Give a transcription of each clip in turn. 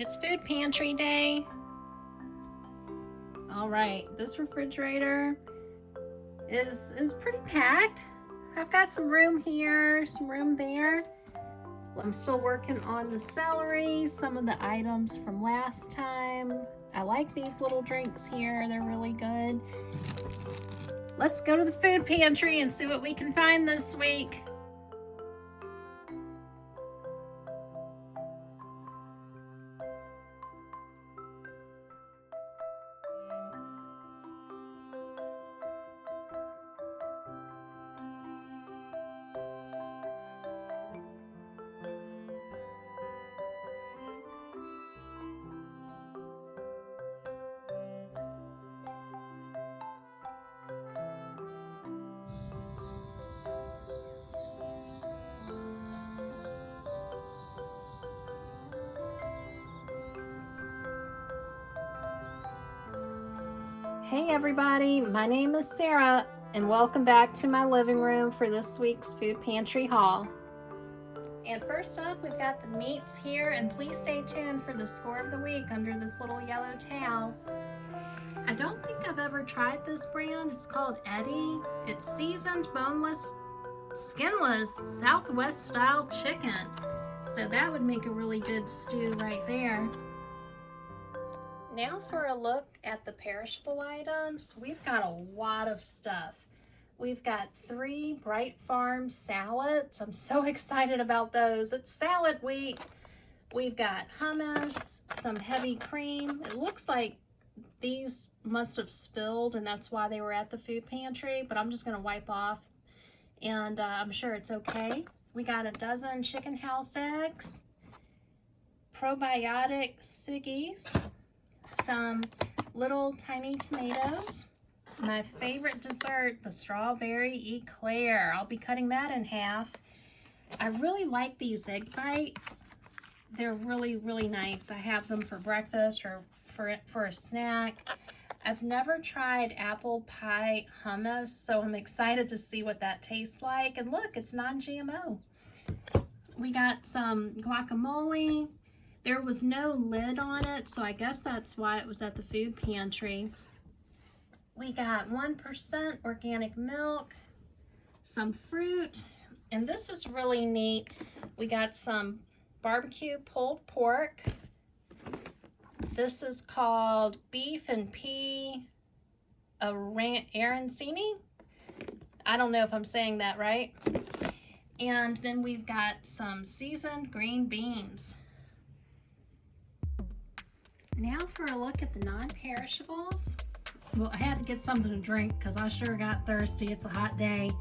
It's food pantry day. All right, this refrigerator is pretty packed. I've got some room here, some room there. I'm still working on the celery, some of the items from last time. I like these little drinks here, they're really good. Let's go to the food pantry and see what we can find this week. Hey everybody, my name is Sarah and welcome back to my living room for this week's food pantry haul. And first up, we've got the meats here, and please stay tuned for the score of the week under this little yellow towel. I don't think I've ever tried this brand. It's called Eddie. It's seasoned, boneless, skinless, Southwest style chicken. So that would make a really good stew right there. Now for a look at the perishable items. We've got a lot of stuff. We've got 3 Bright Farm salads. I'm so excited about those. It's salad week. We've got hummus, some heavy cream. It looks like these must have spilled and that's why they were at the food pantry, but I'm just gonna wipe off and I'm sure it's okay. We got a dozen chicken house eggs, probiotic Siggies, some little tiny tomatoes, my favorite dessert, the strawberry eclair. I'll be cutting that in half. I really like these egg bites. They're really, really nice. I have them for breakfast or for a snack. I've never tried apple pie hummus, so I'm excited to see what that tastes like. And look, it's non-GMO. We got some guacamole. There was no lid on it, so I guess that's why it was at the food pantry. We got 1% organic milk, some fruit, and this is really neat. We got some barbecue pulled pork. This is called beef and pea arancini. I don't know if I'm saying that right. And then we've got some seasoned green beans. Now for a look at the non-perishables. Well, I had to get something to drink because I sure got thirsty. It's a hot day.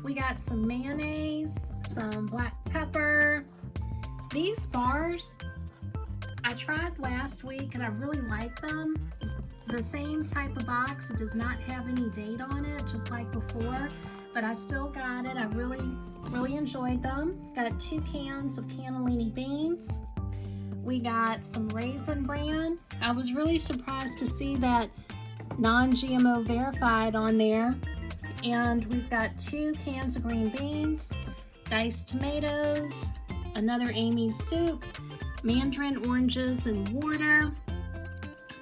We got some mayonnaise, some black pepper. These bars, I tried last week and I really like them. The same type of box. It does not have any date on it, just like before, but I still got it. I really enjoyed them. Got 2 cans of cannellini beans. We got some Raisin Bran. I was really surprised to see that non-GMO verified on there. And we've got 2 cans of green beans, diced tomatoes, another Amy's soup, mandarin oranges and water,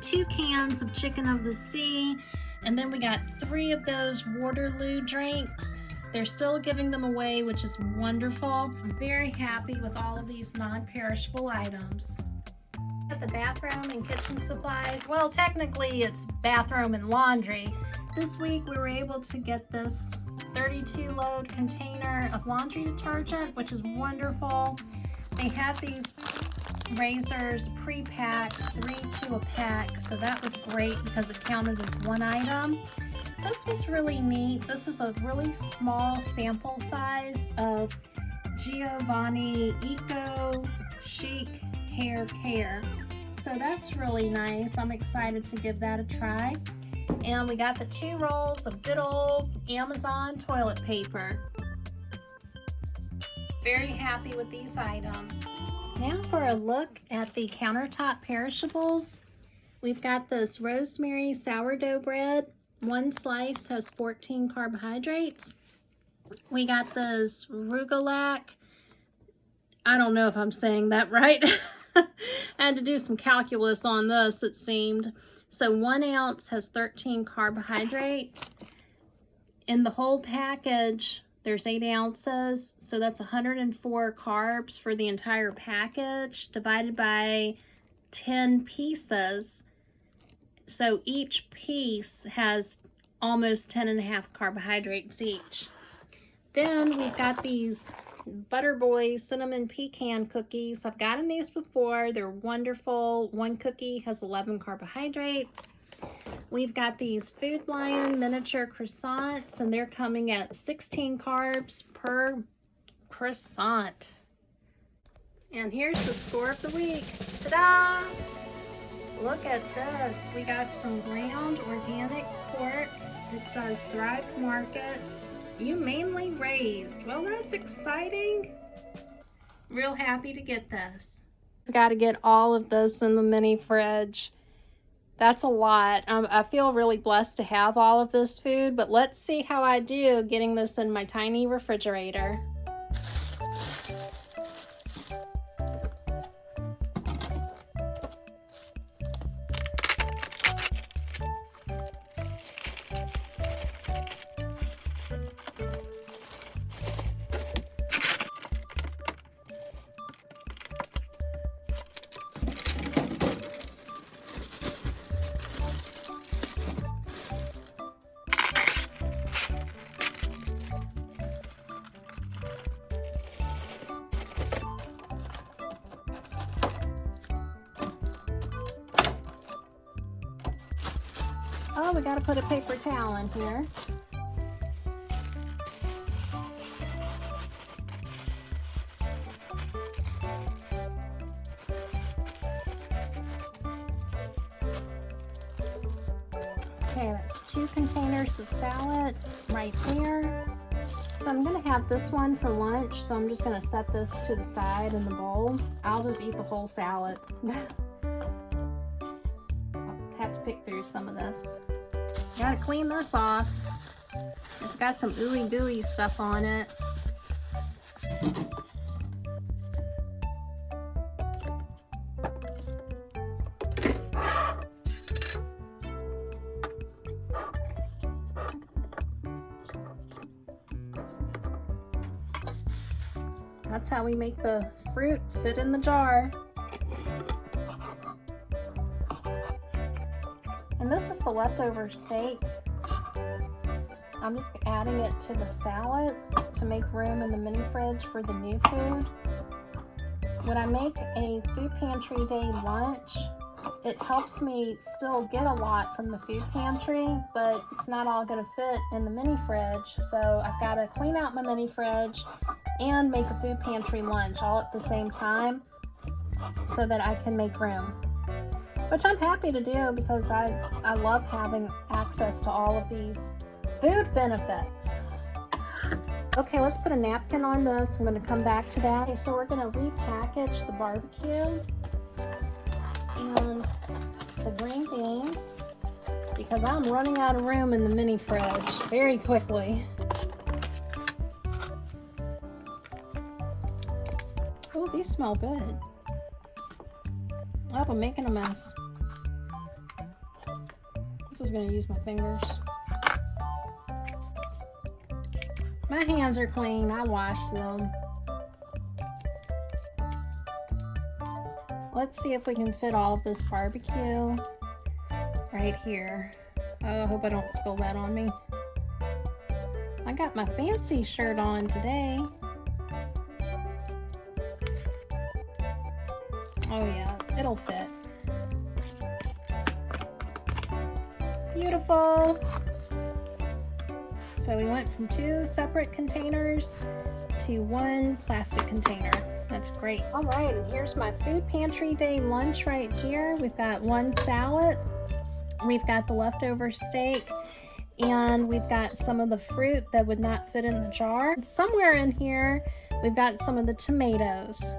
2 cans of chicken of the sea, and then we got 3 of those Waterloo drinks. They're still giving them away, which is wonderful. I'm very happy with all of these non-perishable items. At the bathroom and kitchen supplies, well, technically it's bathroom and laundry. This week we were able to get this 32 load container of laundry detergent, which is wonderful. They have these razors pre-packed, 3 to a pack, so that was great because it counted as 1 item. This was really neat. This is a really small sample size of Giovanni Eco Chic Hair Care. So that's really nice. I'm excited to give that a try. And we got the 2 rolls of good old Amazon toilet paper. Very happy with these items. Now for a look at the Countertop perishables. We've got this rosemary sourdough bread. 1 slice has 14 carbohydrates. We got this Frugal. I don't know if I'm saying that right. I had to do some calculus on this, it seemed. So 1 ounce has 13 carbohydrates. In the whole package, there's 8 ounces, so that's 104 carbs for the entire package divided by 10 pieces. So each piece has almost 10.5 carbohydrates each. Then we've got these Butter Boy cinnamon pecan cookies. I've gotten these before. They're wonderful. One cookie has 11 carbohydrates. We've got these Food Lion miniature croissants, and they're coming at 16 carbs per croissant. And here's the score of the week. Ta-da! Look at this. We got some ground organic pork. It says Thrive Market, humanely raised. Well, that's exciting. Real happy to get this. I've got to get all of this in the mini fridge. That's a lot. I feel really blessed to have all of this food, but let's see how I do getting this in my tiny refrigerator. Oh, we gotta put a paper towel in here. Okay, that's 2 containers of salad right here. So I'm gonna have this one for lunch, so I'm just gonna set this to the side in the bowl. I'll just eat the whole salad. I'll have to pick through some of this. Gotta clean this off. It's got some ooey gooey stuff on it. That's how we make the fruit fit in the jar. And this is the leftover steak. I'm just adding it to the salad to make room in the mini fridge for the new food. When I make a Food Pantry Day lunch, it helps me still get a lot from the food pantry, but it's not all going to fit in the mini fridge. So I've got to clean out my mini fridge and make a food pantry lunch all at the same time so that I can make room. Which I'm happy to do because I love having access to all of these food benefits. Okay, let's put a napkin on this. I'm going to come back to that. Okay, so we're going to repackage the barbecue and the green beans because I'm running out of room in the mini fridge very quickly. Oh, these smell good. Oh, I'm making a mess. I'm just going to use my fingers. My hands are clean. I washed them. Let's see if we can fit all of this barbecue right here. Oh, I hope I don't spill that on me. I got my fancy shirt on today. Oh yeah, it'll fit. Beautiful. So we went from 2 separate containers to 1 plastic container. That's great. All right, and here's my Food Pantry Day lunch right here. We've got 1 salad, we've got the leftover steak, and we've got some of the fruit that would not fit in the jar. Somewhere in here, we've got some of the tomatoes.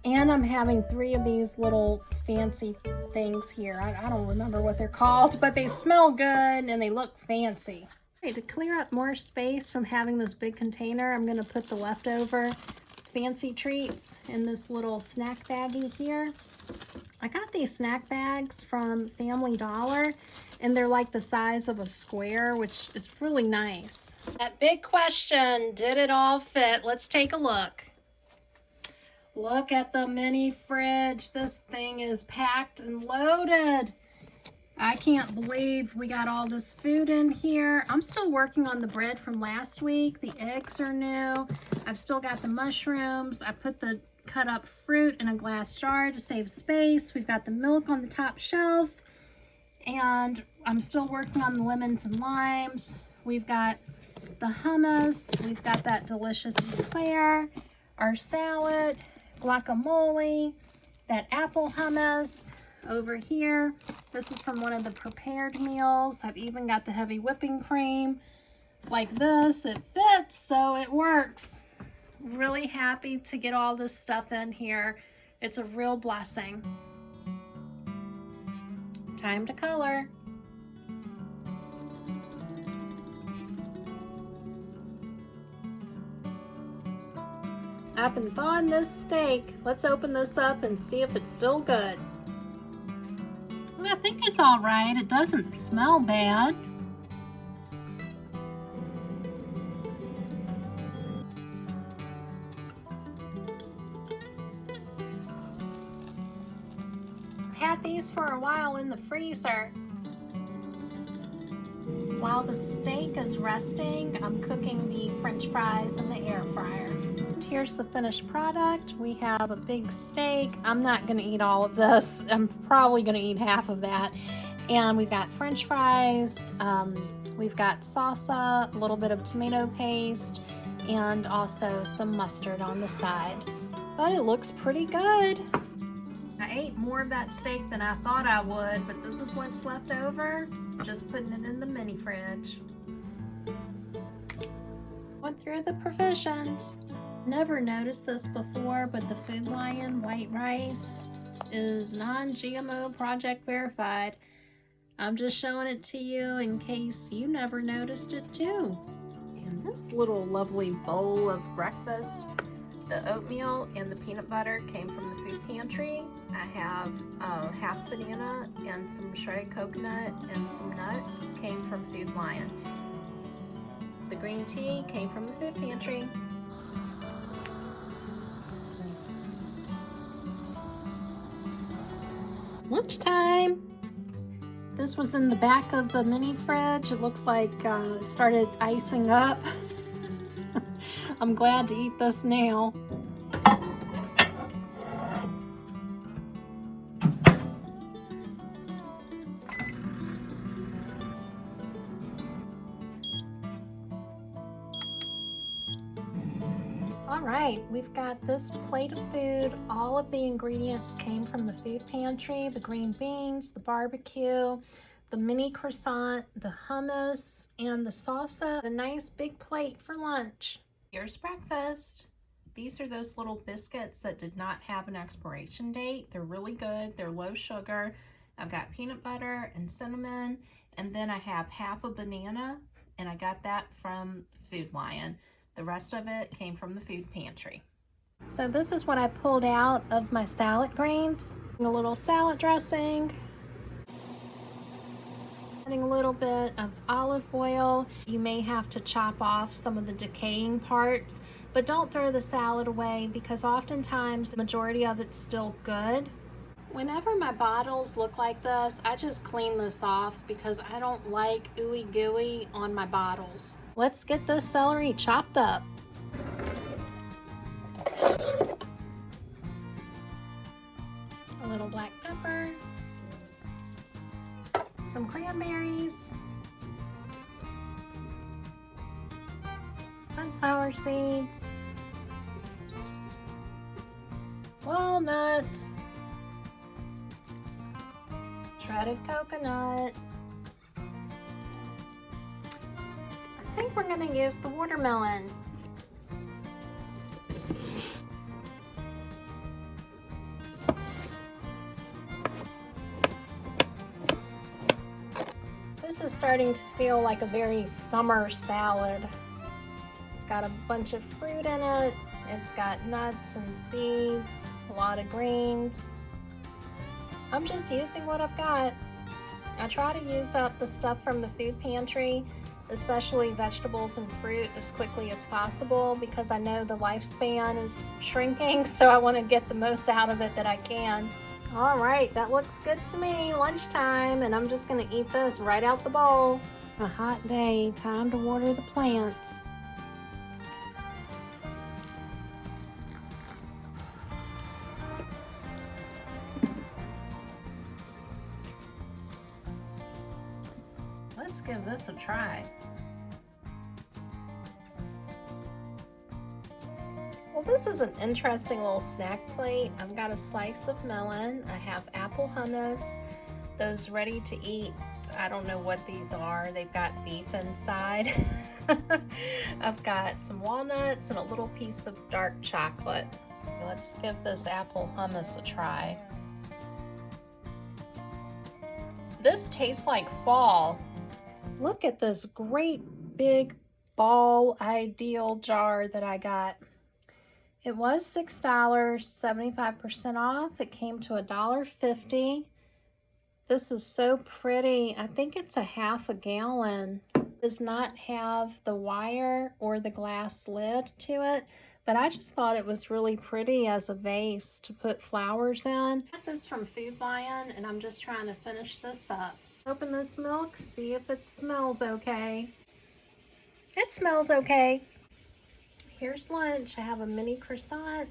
And I'm having 3 of these little fancy things here. I don't remember what they're called, but they smell good and they look fancy. Okay, to clear up more space from having this big container, I'm going to put the leftover fancy treats in this little snack baggie here. I got these snack bags from Family Dollar, and they're like the size of a square, which is really nice. That big question, did it all fit? Let's take a look. Look at the mini fridge. This thing is packed and loaded. I can't believe we got all this food in here. I'm still working on the bread from last week. The eggs are new. I've still got the mushrooms. I put the cut up fruit in a glass jar to save space. We've got the milk on the top shelf. And I'm still working on the lemons and limes. We've got the hummus. We've got that delicious eclair. Our salad, guacamole, that apple hummus. Over here, this is from one of the prepared meals. I've even got the heavy whipping cream like this. It fits, so it works. Really happy to get all this stuff in here. It's a real blessing. Time to color. I've been thawing this steak. Let's open this up and see if it's still good. I think it's all right. It doesn't smell bad. I've had these for a while in the freezer. While the steak is resting, I'm cooking the French fries in the air fryer. Here's the finished product. We have a big steak. I'm not gonna eat all of this. I'm probably gonna eat half of that. And we've got French fries, we've got salsa, a little bit of tomato paste, and also some mustard on the side. But it looks pretty good. I ate more of that steak than I thought I would, but this is what's left over. Just putting it in the mini fridge. Went through the provisions. Never noticed this before, but the Food Lion white rice is non-GMO project verified. I'm just showing it to you in case you never noticed it too. And this little lovely bowl of breakfast, the oatmeal and the peanut butter came from the Food Pantry. I have half banana and some shredded coconut and some nuts came from Food Lion. The green tea came from the Food Pantry. Lunchtime. This was in the back of the mini fridge. It looks like it started icing up. I'm glad to eat this now. All right, we've got this plate of food. All of the ingredients came from the Food Pantry, the green beans, the barbecue, the mini croissant, the hummus, and the salsa. A nice big plate for lunch. Here's breakfast. These are those little biscuits that did not have an expiration date. They're really good. They're low sugar. I've got peanut butter and cinnamon, and then I have half a banana, and I got that from Food Lion. The rest of it came from the Food Pantry. So this is what I pulled out of my salad greens. A little salad dressing. Adding a little bit of olive oil. You may have to chop off some of the decaying parts, but don't throw the salad away because oftentimes the majority of it's still good. Whenever my bottles look like this, I just clean this off because I don't like ooey gooey on my bottles. Let's get this celery chopped up. A little black pepper, some cranberries, sunflower seeds, walnuts, shredded coconut. I think we're going to use the watermelon. This is starting to feel like a very summer salad. It's got a bunch of fruit in it. It's got nuts and seeds, a lot of greens. I'm just using what I've got. I try to use up the stuff from the food pantry, especially vegetables and fruit, as quickly as possible because I know the lifespan is shrinking, so I want to get the most out of it that I can. All right, that looks good to me. Lunchtime, and I'm just going to eat this right out the bowl. A hot day, time to water the plants. Let's give this a try. Well, this is an interesting little snack plate. I've got a slice of melon. I have apple hummus, those ready to eat. I don't know what these are. They've got beef inside. I've got some walnuts and a little piece of dark chocolate. Let's give this apple hummus a try. This tastes like fall. Look at this great big ball ideal jar that I got. It was $6, 75% off. It came to $1.50. This is so pretty. I think it's a half a gallon. It does not have the wire or the glass lid to it, but I just thought it was really pretty as a vase to put flowers in. I got this from Food Lion, and I'm just trying to finish this up. Open this milk, see if it smells okay. It smells okay. Here's lunch. I have a mini croissant,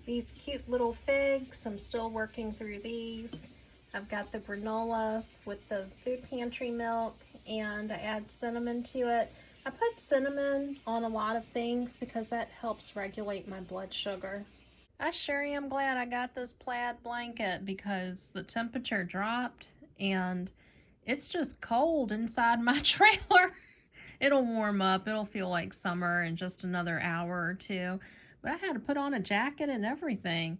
these cute little figs. I'm still working through these. I've got the granola with the food pantry milk, and I add cinnamon to it. I put cinnamon on a lot of things because that helps regulate my blood sugar. I sure am glad I got this plaid blanket because the temperature dropped and it's just cold inside my trailer. It'll warm up. It'll feel like summer in just another hour or two. But I had to put on a jacket and everything.